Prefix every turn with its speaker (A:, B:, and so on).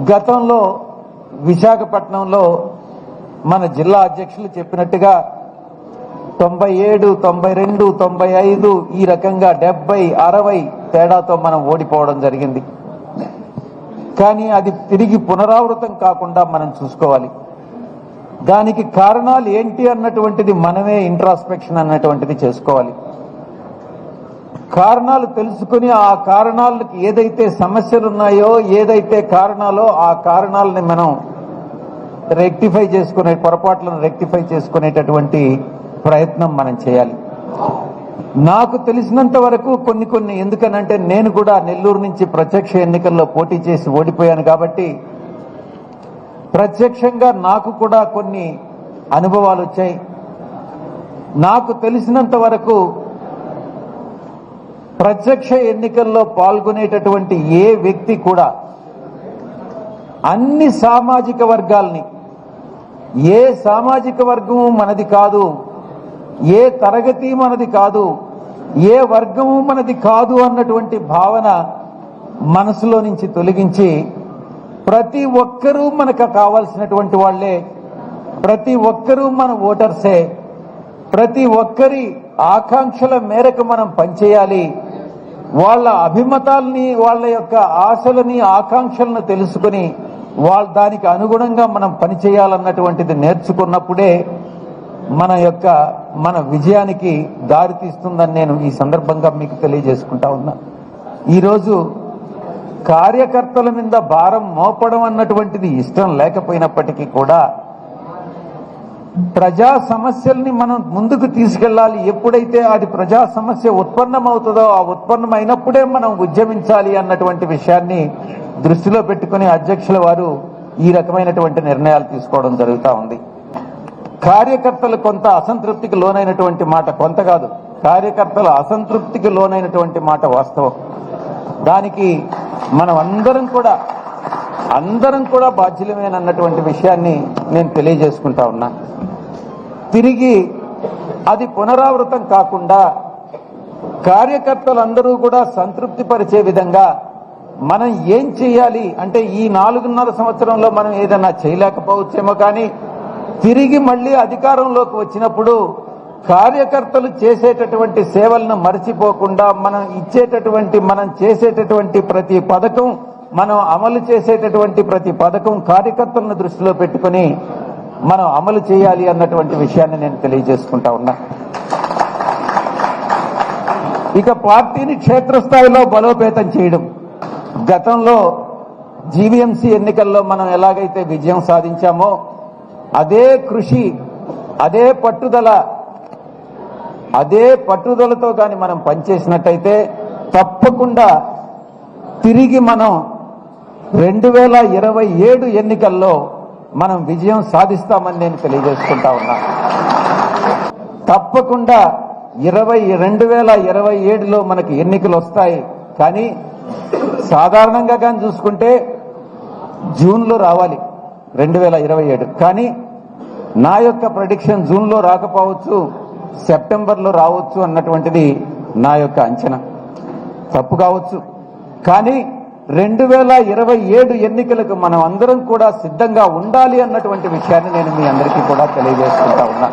A: గతంలో విశాఖపట్నంలో మన జిల్లా అధ్యక్షులు చెప్పినట్టుగా 97, 92, 95 ఈ రకంగా 70, 60 తేడాతో మనం ఓడిపోవడం జరిగింది. కానీ అది తిరిగి పునరావృతం కాకుండా మనం చూసుకోవాలి. దానికి కారణాలు ఏంటి అన్నటువంటిది మనమే ఇంట్రాస్పెక్షన్ అన్నటువంటిది చేసుకోవాలి. కారణాలు తెలుసుకుని ఆ కారణాలకు ఏదైతే సమస్యలు ఉన్నాయో, ఏదైతే కారణాలో ఆ కారణాలని మనం రెక్టిఫై చేసుకునే, పొరపాట్లను రెక్టిఫై చేసుకునేటటువంటి ప్రయత్నం మనం చేయాలి. నాకు తెలిసినంత వరకు కొన్ని ఎందుకనంటే నేను కూడా నెల్లూరు నుంచి ప్రత్యక్ష ఎన్నికల్లో పోటీ చేసి ఓడిపోయాను కాబట్టి ప్రత్యక్షంగా నాకు కూడా కొన్ని అనుభవాలు వచ్చాయి. నాకు తెలిసినంత వరకు ప్రత్యక్ష ఎన్నికల్లో పాల్గొనేటటువంటి ఏ వ్యక్తి కూడా అన్ని సామాజిక వర్గాల్ని, ఏ సామాజిక వర్గము మనది కాదు, ఏ తరగతి మనది కాదు, ఏ వర్గము మనది కాదు అన్నటువంటి భావన మనసులో నుంచి తొలగించి ప్రతి ఒక్కరూ మనకు కావాల్సినటువంటి వాళ్లే, ప్రతి ఒక్కరూ మన ఓటర్సే, ప్రతి ఒక్కరి ఆకాంక్షల మేరకు మనం పనిచేయాలి. వాళ్ళ అభిమతాల్ని, వాళ్ళ యొక్క ఆశలని, ఆకాంక్షలను తెలుసుకుని దానికి అనుగుణంగా మనం పనిచేయాలన్నటువంటిది నేర్చుకున్నప్పుడే మన విజయానికి దారితీస్తుందని నేను ఈ సందర్భంగా మీకు తెలియజేసుకుంటా ఉన్నా. ఈరోజు కార్యకర్తల మీద భారం మోపడం అన్నటువంటిది ఇష్టం లేకపోయినప్పటికీ కూడా ప్రజా సమస్యల్ని మనం ముందుకు తీసుకెళ్లాలి. ఎప్పుడైతే అది ప్రజా సమస్య ఉత్పన్నమవుతుందో ఆ ఉత్పన్నమైనప్పుడే మనం ఉద్యమించాలి అన్నటువంటి విషయాన్ని దృష్టిలో పెట్టుకుని అధ్యక్షుల వారు ఈ రకమైనటువంటి నిర్ణయాలు తీసుకోవడం జరుగుతూ ఉంది. కార్యకర్తలు కొంత అసంతృప్తికి లోనైనటువంటి మాట, కొంత కాదు, కార్యకర్తలు అసంతృప్తికి లోనైనటువంటి మాట వాస్తవం. దానికి మనం అందరం కూడా బాధ్యులమేనన్నటువంటి విషయాన్ని నేను తెలియజేసుకుంటా ఉన్నా. తిరిగి అది పునరావృతం కాకుండా కార్యకర్తలందరూ కూడా సంతృప్తి పరిచే విధంగా మనం ఏం చేయాలి అంటే, ఈ 4.5 సంవత్సరంలో మనం ఏదైనా చేయలేకపోవచ్చేమో, కానీ తిరిగి మళ్లీ అధికారంలోకి వచ్చినప్పుడు కార్యకర్తలు చేసేటటువంటి సేవలను మర్చిపోకుండా మనం చేసేటటువంటి ప్రతి పథకం, మనం అమలు చేసేటటువంటి ప్రతి పథకం కార్యకర్తలను దృష్టిలో పెట్టుకుని మనం అమలు చేయాలి అన్నటువంటి విషయాన్ని నేను తెలియజేసుకుంటా ఉన్నా. ఇక పార్టీని క్షేత్రస్థాయిలో బలోపేతం చేయడం, గతంలో జీవీఎంసీ ఎన్నికల్లో మనం ఎలాగైతే విజయం సాధించామో అదే కృషి, అదే పట్టుదలతో కానీ మనం పనిచేసినట్టయితే తప్పకుండా తిరిగి మనం 2027 ఎన్నికల్లో మనం విజయం సాధిస్తామని నేను తెలియజేసుకుంటా ఉన్నా. తప్పకుండా 2027లో మనకి ఎన్నికలు వస్తాయి. కానీ సాధారణంగా కానీ చూసుకుంటే జూన్లో రావాలి 2027. కానీ నా యొక్క ప్రెడిక్షన్ జూన్లో రాకపోవచ్చు, సెప్టెంబర్లో రావచ్చు అన్నటువంటిది నా యొక్క అంచనా. తప్పు కావచ్చు, కానీ 2027 ఎన్నికలకు మనం అందరం కూడా సిద్ధంగా ఉండాలి అన్నటువంటి విషయాన్ని నేను మీ అందరికీ కూడా తెలియజేసుకుంటా ఉన్నా.